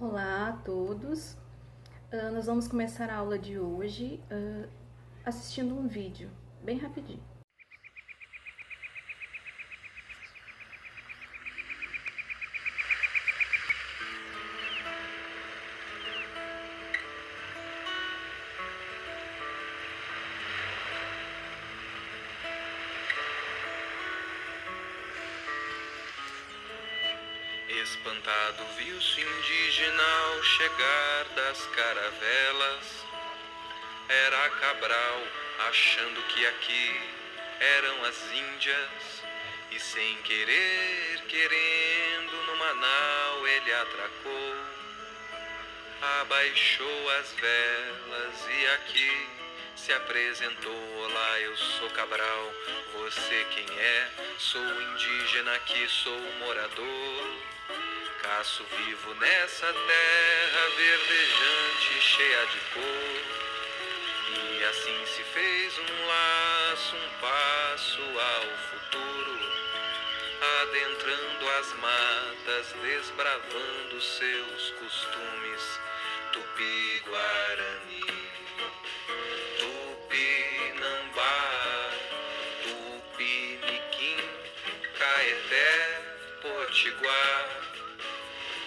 Olá a todos. Nós vamos começar a aula de hoje assistindo um vídeo bem rapidinho. Espantado viu-se indígena ao chegar das caravelas. Era Cabral, achando que aqui eram as Índias. E sem querer, querendo, no Manaus ele atracou. Abaixou as velas e aqui se apresentou. Olá, eu sou Cabral, você quem é? Sou indígena aqui, sou morador. Caço vivo nessa terra verdejante, cheia de cor. E assim se fez um laço, um passo ao futuro, adentrando as matas, desbravando seus costumes. Tupi-Guarani, Tupinambá, Tupiniquim, Caeté, Potiguar.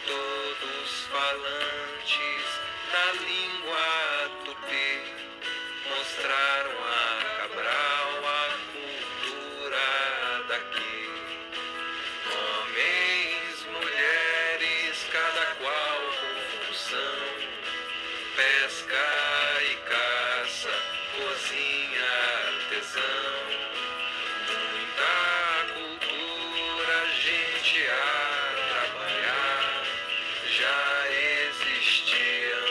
Todos falantes da língua tupi mostraram a Cabral a cultura daqui. Homens, mulheres, cada qual com função, pesca e caça, cozinha, artesão. Muita cultura, gente a trabalhar, já existiam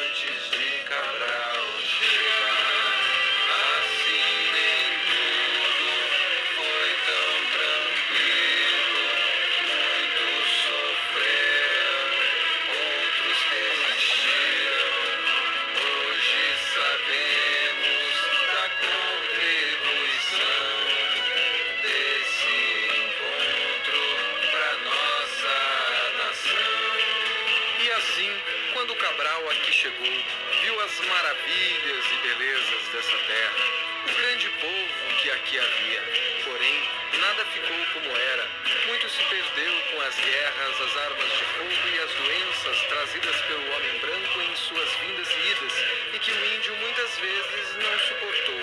antes de Cabral chegar. Assim nem tudo foi tão tranquilo. Muitos sofreram, outros resistiram. Hoje sabemos da contribuição desse encontro pra nossa nação. E assim, quando Cabral aqui chegou, viu as maravilhas e belezas dessa terra, o grande povo que aqui havia. Porém, nada ficou como era. Muito se perdeu com as guerras, as armas de fogo e as doenças trazidas pelo homem branco em suas vindas e idas, e que o índio muitas vezes não suportou.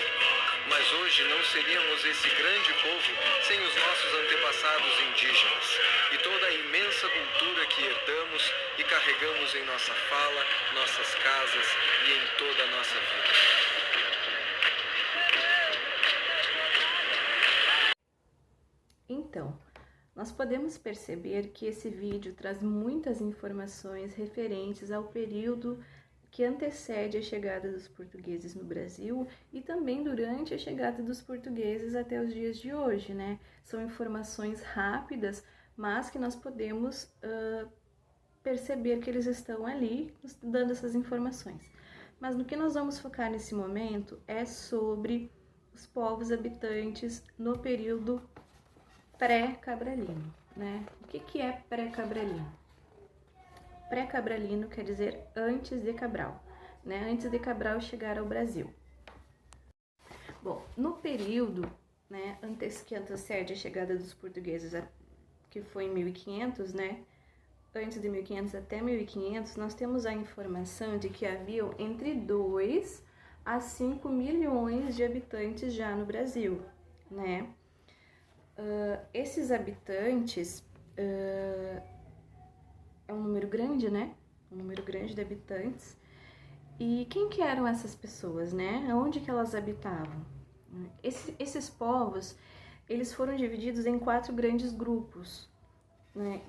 Mas hoje não seríamos esse grande povo sem os nossos antepassados indígenas e toda a imensa cultura que herdamos e carregamos em nossa fala, nossas casas e em toda a nossa vida. Então, nós podemos perceber que esse vídeo traz muitas informações referentes ao período que antecede a chegada dos portugueses no Brasil e também durante a chegada dos portugueses até os dias de hoje, né? São informações rápidas, mas que nós podemos perceber que eles estão ali nos dando essas informações. Mas no que nós vamos focar nesse momento é sobre os povos habitantes no período pré-cabralino, né? O que é pré-cabralino? Pré-cabralino quer dizer antes de Cabral, né? Antes de Cabral chegar ao Brasil. Bom, no período, né, que antecede a chegada dos portugueses, que foi em 1500, né? Antes de 1500 até 1500, nós temos a informação de que haviam entre 2 a 5 milhões de habitantes já no Brasil, né? Esses habitantes é um número grande, né? Um número grande de habitantes. E quem que eram essas pessoas, né? Onde que elas habitavam? Esses povos, eles foram divididos em 4 grandes grupos, né?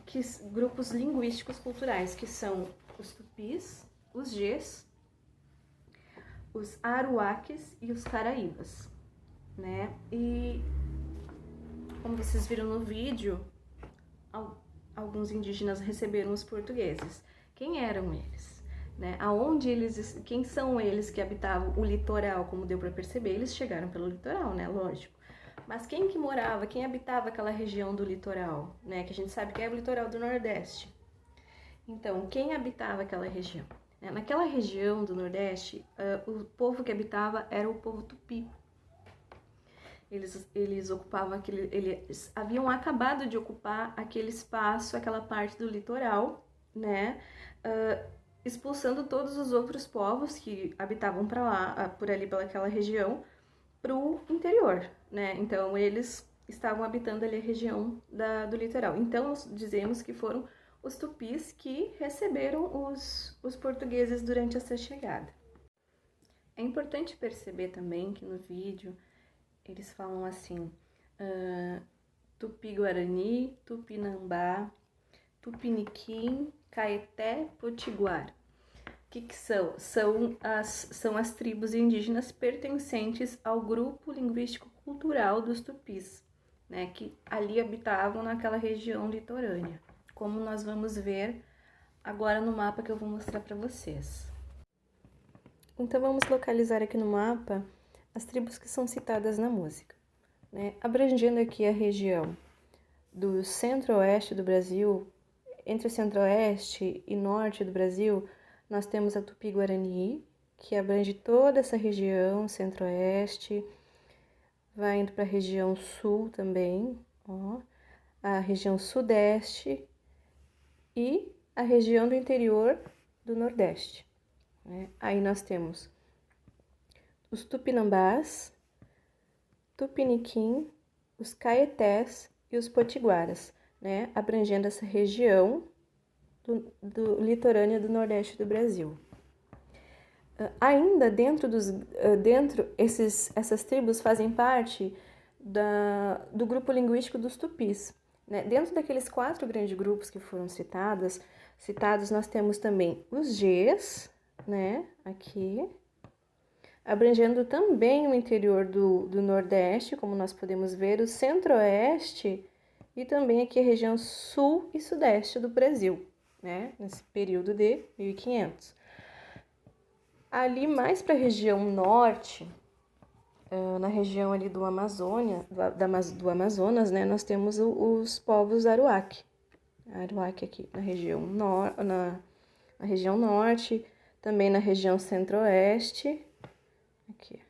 Grupos linguísticos culturais, que são os tupis, os gês, os aruaques e os caraíbas, né? E como vocês viram no vídeo, alguns indígenas receberam os portugueses. Quem eram eles? Né? Quem são eles que habitavam o litoral? Como deu para perceber, eles chegaram pelo litoral, né? Lógico. Mas quem que morava, quem habitava aquela região do litoral, né? Que a gente sabe que é o litoral do Nordeste. Então, quem habitava aquela região? Naquela região do Nordeste, o povo que habitava era o povo tupi. Eles ocupavam eles haviam acabado de ocupar aquele espaço, aquela parte do litoral, né? Expulsando todos os outros povos que habitavam para lá, por ali pelaquela região, para o interior, né? Então eles estavam habitando ali a região do litoral. Então nós dizemos que foram os tupis que receberam os portugueses durante essa chegada. É importante perceber também que no vídeo eles falam assim, Tupi-Guarani, Tupinambá, Tupiniquim, Caeté, Potiguar. O que são? São as tribos indígenas pertencentes ao grupo linguístico-cultural dos tupis, né, que ali habitavam naquela região litorânea, como nós vamos ver agora no mapa que eu vou mostrar para vocês. Então vamos localizar aqui no mapa as tribos que são citadas na música, né? Abrangendo aqui a região do centro-oeste do Brasil, entre o centro-oeste e norte do Brasil, nós temos a Tupi-Guarani, que abrange toda essa região, centro-oeste, vai indo para a região sul também, ó, a região sudeste e a região do interior do nordeste, né? Aí nós temos os Tupinambás, Tupiniquim, os Caetés e os Potiguaras, né? Abrangendo essa região do litorânea do nordeste do Brasil. Ainda essas tribos fazem parte do grupo linguístico dos tupis, né? Dentro daqueles 4 grandes grupos que foram citados, nós temos também os Gês, né? Aqui, abrangendo também o interior do Nordeste, como nós podemos ver, o Centro-Oeste e também aqui a região Sul e Sudeste do Brasil, né? Nesse período de 1500. Ali mais para a região Norte, na região ali do Amazônia, do Amazonas, né? Nós temos os povos Aruac. Aruac aqui na região, na região Norte, também na região Centro-Oeste. Aqui.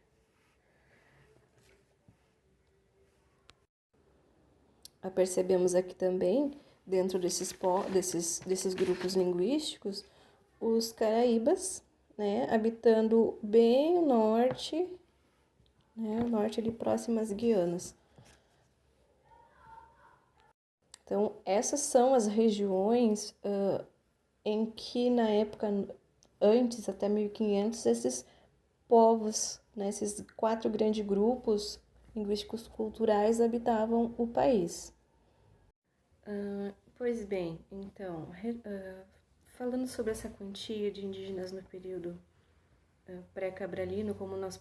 Percebemos aqui também, dentro desses grupos linguísticos, os caraíbas, né, habitando bem o norte, né, o norte ali próximo às Guianas. Então, essas são as regiões em que, na época, antes, até 1500, esses povos, né, esses 4 grandes grupos linguísticos culturais habitavam o país. Pois bem, então, falando sobre essa quantia de indígenas no período pré-cabralino, como nós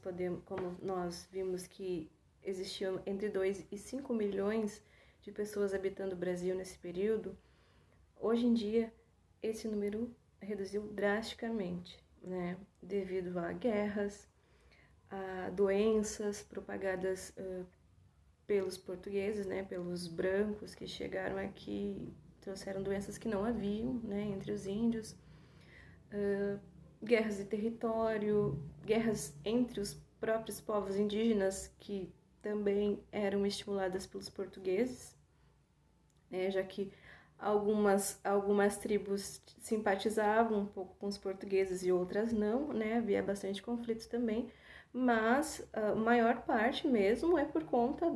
vimos que existiam entre 2 e 5 milhões de pessoas habitando o Brasil nesse período, hoje em dia esse número reduziu drasticamente, né, devido a guerras, a doenças propagadas pelos portugueses, né, pelos brancos que chegaram aqui, trouxeram doenças que não haviam, né, entre os índios, guerras de território, guerras entre os próprios povos indígenas que também eram estimuladas pelos portugueses, né, já que algumas tribos simpatizavam um pouco com os portugueses e outras não, né, havia bastante conflito também, mas a maior parte mesmo é por conta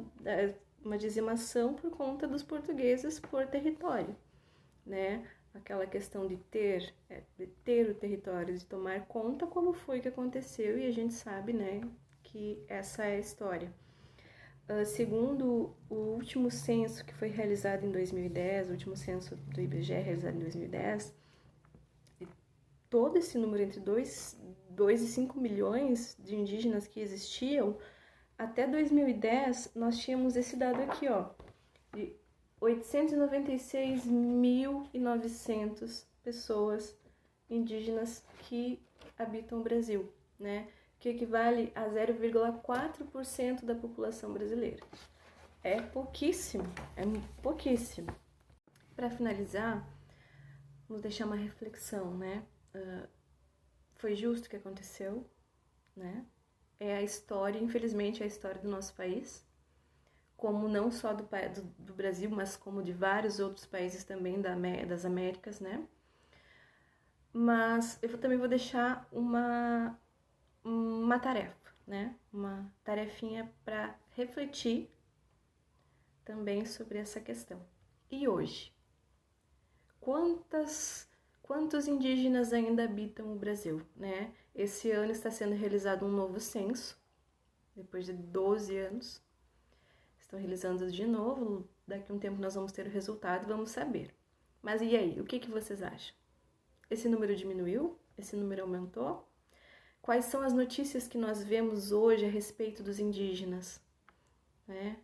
uma dizimação por conta dos portugueses por território, né? Aquela questão de ter o território, de tomar conta, como foi que aconteceu, e a gente sabe, né, que essa é a história. Segundo o último censo que foi realizado em 2010, o último censo do IBGE realizado em 2010, todo esse número entre 2 e 5 milhões de indígenas que existiam, até 2010 nós tínhamos esse dado aqui, ó, de 896.900 pessoas indígenas que habitam o Brasil, né? Que equivale a 0,4% da população brasileira. É pouquíssimo, é pouquíssimo. Para finalizar, Vamos deixar uma reflexão, né? Foi justo o que aconteceu, né? É a história, infelizmente, é a história do nosso país, como não só do Brasil, mas como de vários outros países também das Américas, né? Mas eu também vou deixar uma tarefa, né? Uma tarefinha para refletir também sobre essa questão. E hoje? Quantos indígenas ainda habitam o Brasil, né? Esse ano está sendo realizado um novo censo, depois de 12 anos. Estão realizando de novo, daqui a um tempo nós vamos ter o resultado e vamos saber. Mas e aí, o que vocês acham? Esse número diminuiu? Esse número aumentou? Quais são as notícias que nós vemos hoje a respeito dos indígenas? Né?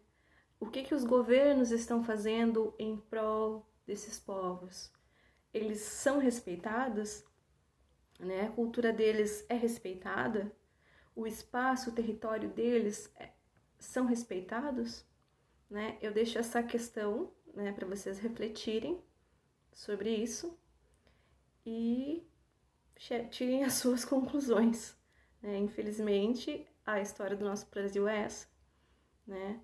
O que os governos estão fazendo em prol desses povos? Eles são respeitados? Né? A cultura deles é respeitada? O espaço, o território deles são respeitados? Né? Eu deixo essa questão, né, para vocês refletirem sobre isso e tirem as suas conclusões. Né? Infelizmente, a história do nosso Brasil é essa. Né?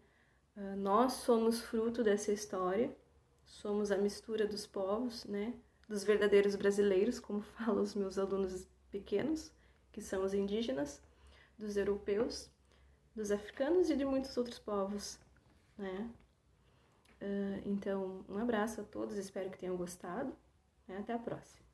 Nós somos fruto dessa história, somos a mistura dos povos, né? Dos verdadeiros brasileiros, como falam os meus alunos pequenos, que são os indígenas, dos europeus, dos africanos e de muitos outros povos. Né? Então, um abraço a todos, espero que tenham gostado. Até a próxima.